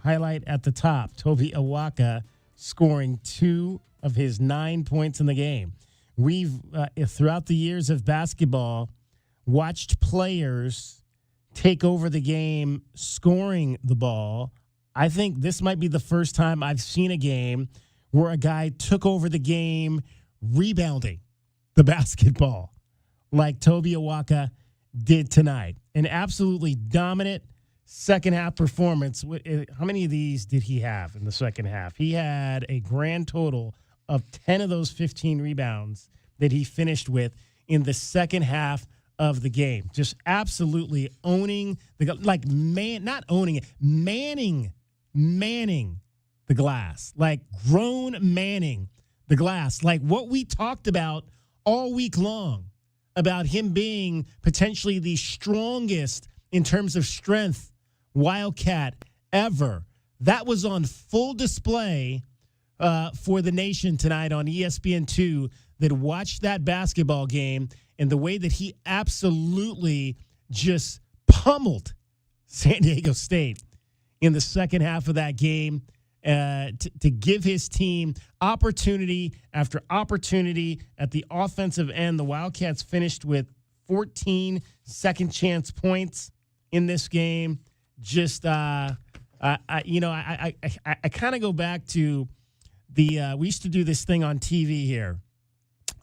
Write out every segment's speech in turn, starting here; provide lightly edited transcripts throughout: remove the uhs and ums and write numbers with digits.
highlight at the top, Toby Awaka scoring 2 of his 9 points in the game. We've, throughout the years of basketball, watched players take over the game scoring the ball. I think this might be the first time I've seen a game where a guy took over the game rebounding the basketball like Toby Awaka did tonight. An absolutely dominant second half performance. How many of these did he have in the second half? He had a grand total of 10 of those 15 rebounds that he finished with in the second half of the game. Just absolutely owning not owning it, manning the glass, like grown manning the glass, like what we talked about all week long about him being potentially the strongest in terms of strength Wildcat ever. That was on full display for the nation tonight on ESPN2 that watched that basketball game, and the way that he absolutely just pummeled San Diego State in the second half of that game to give his team opportunity after opportunity at the offensive end. The Wildcats finished with 14 second chance points in this game. Just, I kind of go back to we used to do this thing on TV here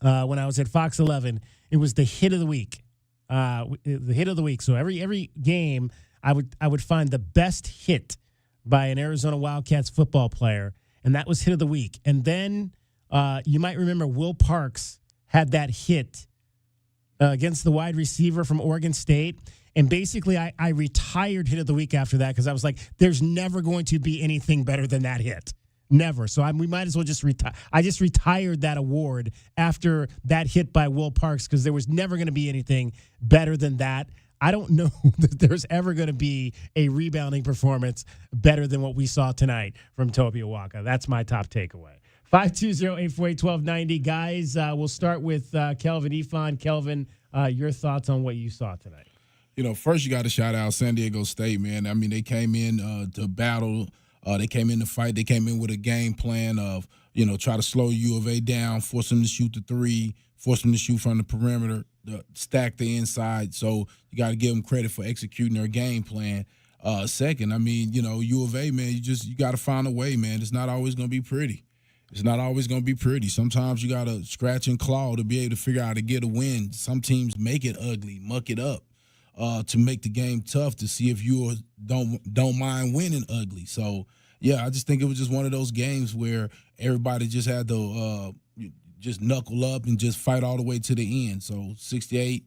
when I was at Fox 11. It was the hit of the week, the hit of the week. So every game, I would find the best hit by an Arizona Wildcats football player, and that was hit of the week. And then you might remember Will Parks had that hit against the wide receiver from Oregon State. And basically, I retired hit of the week after that because I was like, there's never going to be anything better than that hit. Never. So we might as well just retire. I just retired that award after that hit by Will Parks because there was never going to be anything better than that. I don't know that there's ever going to be a rebounding performance better than what we saw tonight from Toby Awaka. That's my top takeaway. 520-848-1290. Guys, we'll start with Kelvin Eafon. Kelvin, your thoughts on what you saw tonight? First you got to shout out San Diego State, man. I mean, they came in to battle. They came in to fight. They came in with a game plan of, try to slow U of A down, force them to shoot the three, force them to shoot from the perimeter, stack the inside. So you got to give them credit for executing their game plan. Second, I mean, U of A, man, you got to find a way, man. It's not always going to be pretty. It's not always going to be pretty. Sometimes you got to scratch and claw to be able to figure out how to get a win. Some teams make it ugly, muck it up. To make the game tough to see if you don't mind winning ugly. So, yeah, I just think it was just one of those games where everybody just had to just knuckle up and just fight all the way to the end. So 68-45,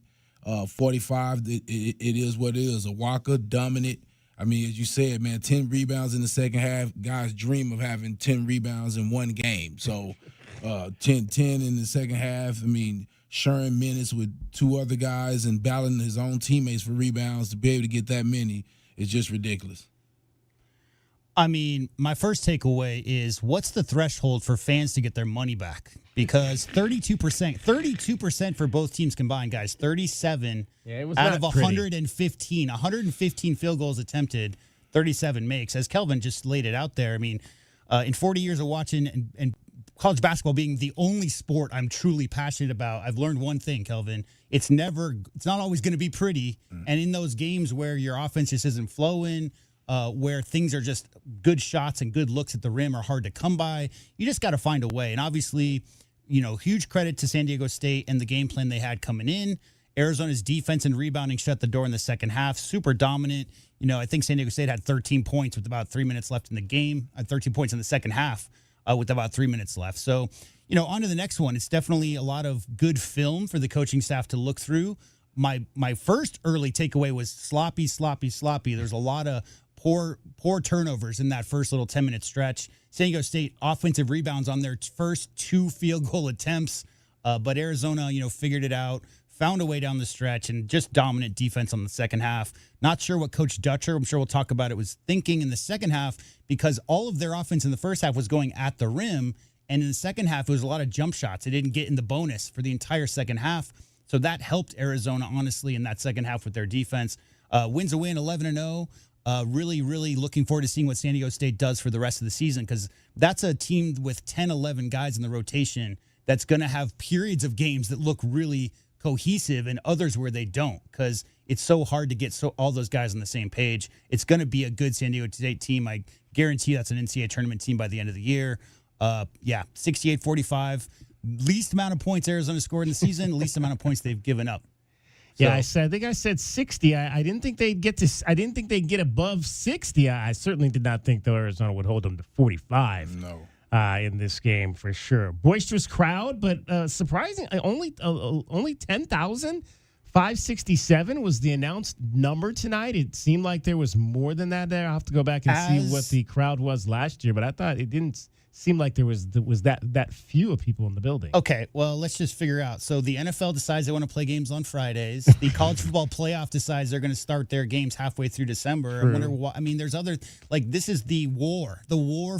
it is what it is. Awaka, dominant. I mean, as you said, man, 10 rebounds in the second half. Guys dream of having 10 rebounds in one game. So 10 in the second half. I mean, sharing minutes with two other guys and battling his own teammates for rebounds to be able to get that many is just ridiculous. I mean, my first takeaway is what's the threshold for fans to get their money back? Because 32% for both teams combined, guys. 37 out of 115. 115 field goals attempted, 37 makes. As Kelvin just laid it out there, I mean, in 40 years of watching and college basketball being the only sport I'm truly passionate about, I've learned one thing, Kelvin. It's not always going to be pretty. And in those games where your offense just isn't flowing, where things are just good shots and good looks at the rim are hard to come by, you just got to find a way. And obviously, huge credit to San Diego State and the game plan they had coming in. Arizona's defense and rebounding shut the door in the second half. Super dominant. I think San Diego State had 13 points with about 3 minutes left in the game. 13 points in the second half. With about 3 minutes left. So, on to the next one. It's definitely a lot of good film for the coaching staff to look through. My first early takeaway was sloppy. There's a lot of poor turnovers in that first little 10-minute stretch. San Diego State offensive rebounds on their first 2 field goal attempts, but Arizona, figured it out, found a way down the stretch, and just dominant defense on the second half. Not sure what Coach Dutcher, I'm sure we'll talk about it, was thinking in the second half, because all of their offense in the first half was going at the rim, and in the second half, it was a lot of jump shots. They didn't get in the bonus for the entire second half, so that helped Arizona, honestly, in that second half with their defense. Wins a win, 11-0. Really, really looking forward to seeing what San Diego State does for the rest of the season, because that's a team with 10, 11 guys in the rotation that's going to have periods of games that look really cohesive and others where they don't, because it's so hard to get all those guys on the same page. It's going to be a good San Diego State team. I guarantee that's an NCAA tournament team by the end of the year. 68-45. Least amount of points Arizona scored in the season, least amount of points they've given up. Yeah, I think I said 60. I didn't think they'd get to. I didn't think they'd get above 60. I certainly did not think that Arizona would hold them to 45. No. In this game for sure. Boisterous crowd, but surprising. Only 10,567 was the announced number tonight. It seemed like there was more than that there. I'll have to go back and see what the crowd was last year, but I thought it didn't seem like there was that few of people in the building. Okay, well, let's just figure out. So the NFL decides they want to play games on Fridays. The college football playoff decides they're going to start their games halfway through December. True. I wonder why. I mean, there's other, like, this is the war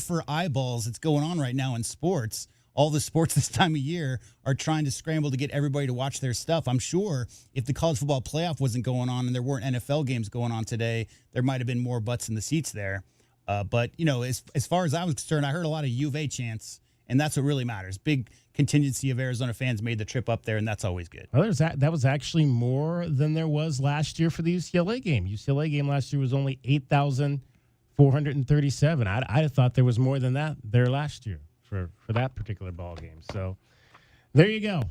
for eyeballs that's going on right now in sports. All the sports this time of year are trying to scramble to get everybody to watch their stuff. I'm sure if the college football playoff wasn't going on and there weren't NFL games going on today, there might have been more butts in the seats there. But, you know, as far as I was concerned, I heard a lot of U of A chants, and that's what really matters. Big contingency of Arizona fans made the trip up there, and that's always good. Well, that was actually more than there was last year for the UCLA game. UCLA game last year was only 8,437. I'd have thought there was more than that there last year for that particular ball game. So there you go.